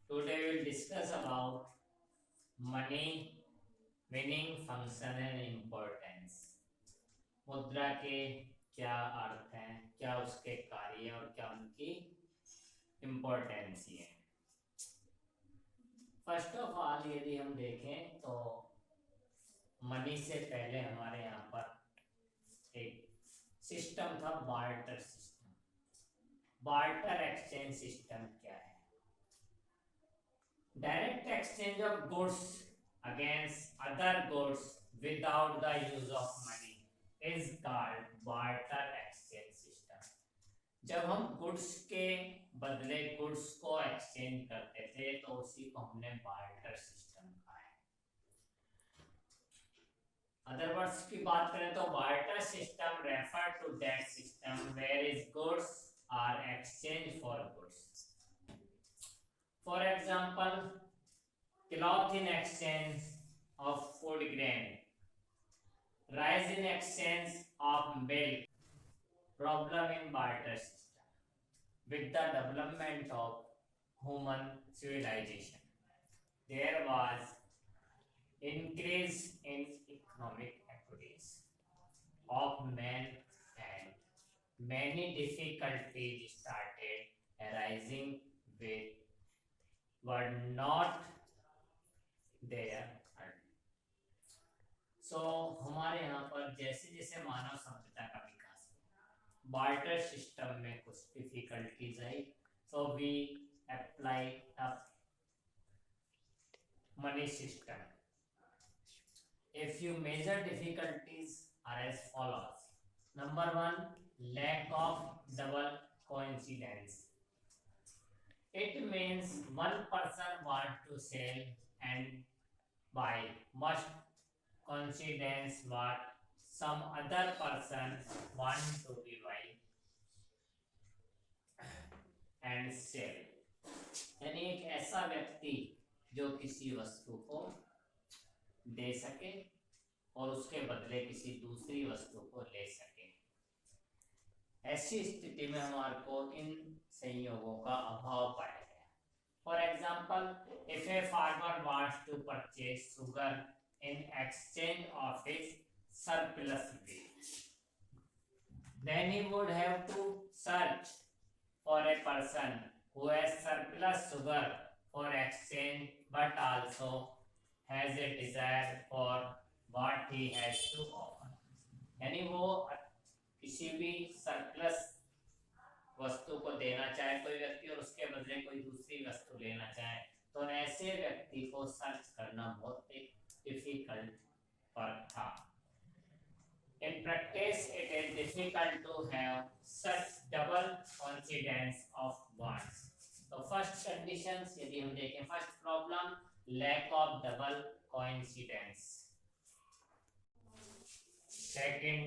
Today we'll discuss about money, meaning, function and importance. मुद्रा के क्या अर्थ हैं, क्या उसके कार्य और क्या उनकी इम्पोर्टेंस है। फर्स्ट ऑफ ऑल यदि हम देखें तो मनी से पहले हमारे यहाँ पर एक सिस्टम था, barter system. Barter exchange system क्या है? Direct exchange of goods against other goods without the use of money is called barter exchange system. जब हम गुड्स के बदले गुड्स को एक्सचेंज करते थे तो उसी को हमने बार्टर सिस्टम कहा है। अदर वर्ड्स की बात करें तो barter system refer to that system where is goods are exchange for goods. For example, cloth in exchange of food grain, rice in exchange of milk. Problem in barter system. With the development of human civilization, there was increase in economic activities of men and many difficulties started arising with were not there. So हमारे यहाँ पर जैसे जैसे मानव सभ्यता का विकास हुआ, barter system में कुछ difficulties I, so we apply a money system. A few major difficulties are as follows. Number one, lack of double coincidence. It means one person want to sell and buy must coincidence what some other person want to be buy and sell. यानी एक ऐसा व्यक्ति जो किसी वस्तु को दे सके और उसके बदले किसी दूसरी वस्तु को ले सके। ऐसी स्थिति में हमारे को इन संयोगों का अभाव पाया गया। For example, if a farmer wants to purchase sugar in exchange of his surplus wheat, then he would have to search for a person who has surplus sugar for exchange but also has a desire for what he has to offer. यानी वो किसी भी surplus वस्तु को देना चाहे कोई व्यक्ति और उसके बदले कोई दूसरी वस्तु लेना चाहे, तो ऐसे व्यक्ति को सर्च करना बहुत एक difficult work था। In practice, it is difficult to have such double coincidence of bonds. So first conditions यदि हम देखें, first problem, lack of double coincidence. Second,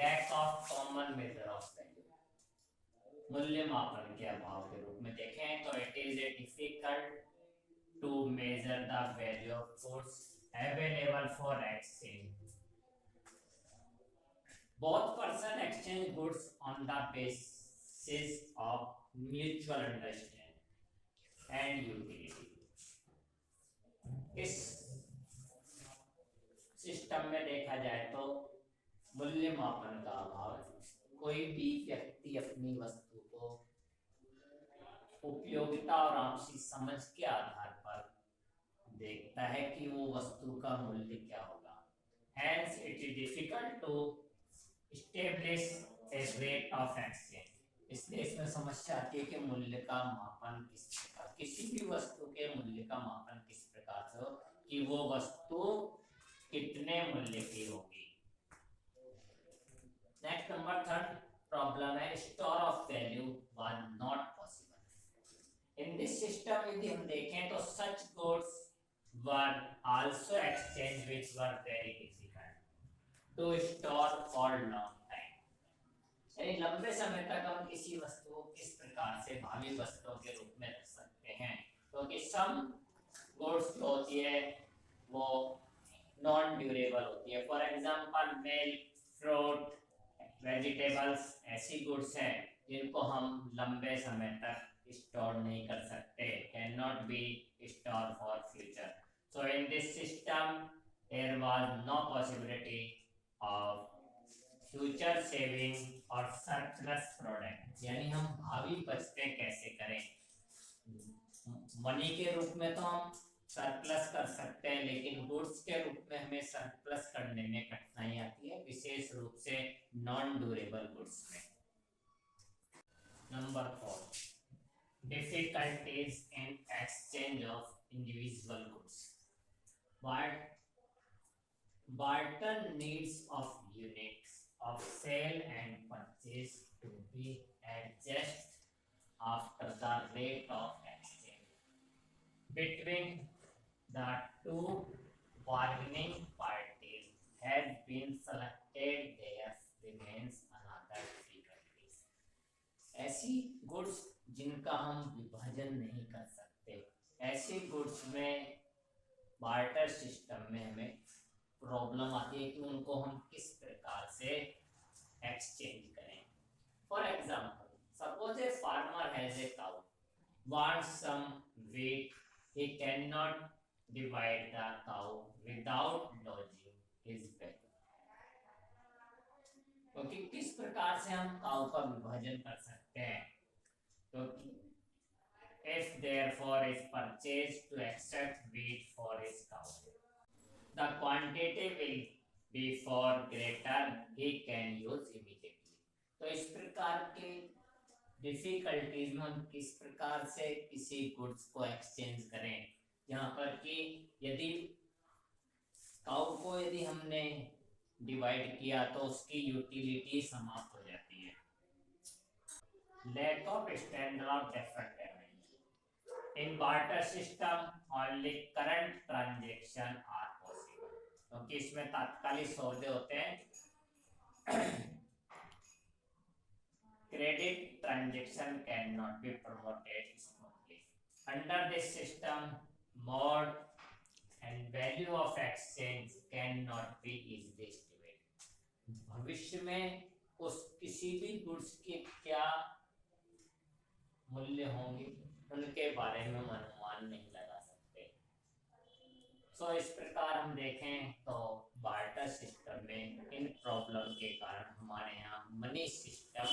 lack of common measure of value. मूल्य मापन के अभाव के रूप में देखें तो it is a difficult to measure the value of goods available for exchange. Both person exchange goods on the basis of mutual understanding and utility. इस सिस्टम में देखा जाए तो मूल्य मापन का अभाव है। कोई भी व्यक्ति अपनी वस्तु को उपयोगिता और आपसी समझ के आधार पर देखता है कि वो वस्तु का मूल्य क्या होगा। Hence it is difficult to establish a rate of exchange. इसलिए इसमें समस्या आती है कि मूल्य का मापन किस प्रकार, किसी भी वस्तु के मूल्य का मापन किस प्रकार से हो कि वो वस्तु कितने मूल्य की होगी। नेक्स्ट नंबर थर्ड प्रॉब्लम है, store of value was not possible. In this system यदि हम देखें तो such goods were also exchanged which were very difficult to store for long time. यानी लंबे समय तक हम किसी वस्तु को किस प्रकार से भावी वस्तुओं के रूप में रख सकते हैं, क्योंकि सम गुड्स जो होती है वो नॉन ड्यूरेबल होती है। For example, milk, fruit, vegetables ऐसी गुड्स हैं जिनको हम लंबे समय तक स्टोर नहीं कर सकते, can not cannot be stored for future. So in this system there was no possibility of future saving और सरप्लस प्रोडक्ट, यानी हम भावी बचतें कैसे करें। मनी के रूप में तो हम सरप्लस कर सकते हैं, लेकिन गुड्स के रूप में हमें सरप्लस करने में कठिनाई आती है, विशेष रूप से नॉन ड्यूरेबल गुड्स में। Number 4, difficulties in exchange of individual goods. Barter needs of units of sale and purchase to be adjusted after the rate of exchange between the two bargaining parties has been selected. There remains another difficulties. ऐसी goods जिनका हम विभाजन नहीं कर सकते, ऐसी goods में barter system में हमें प्रॉब्लम आती है कि उनको हम किस प्रकार से एक्सचेंज करें। For example, suppose a farmer has a cow, wants some wheat, he cannot divide the cow without lodging his back। क्योंकि किस प्रकार से हम काउ का विभाजन कर सकते हैं, क्योंकि if therefore is purchased to extract wheat for his cow, the quantity will be for greater, he can use immediately। तो इस प्रकार के डिफिकल्टीज में हम किस प्रकार से किसी गुड्स को एक्सचेंज करें, यहाँ पर कि यदि काउ को यदि हमने डिवाइड किया तो उसकी यूटिलिटी समाप्त हो जाती है। Lack of standard of deferred payment in barter system, only current transaction are possible. क्योंकि इसमें तात्कालिक सौदे होते हैं, credit transaction cannot be promoted smoothly. Under this system, mode and value of exchange cannot be easily estimated। भविष्य में उस किसी भी गुड्स के क्या मूल्य होंगे उनके बारे में हम अनुमान नहीं लगा सकते। सो इस प्रकार हम देखें तो बार्टर सिस्टम में इन प्रॉब्लम के कारण हमारे यहाँ मनी सिस्टम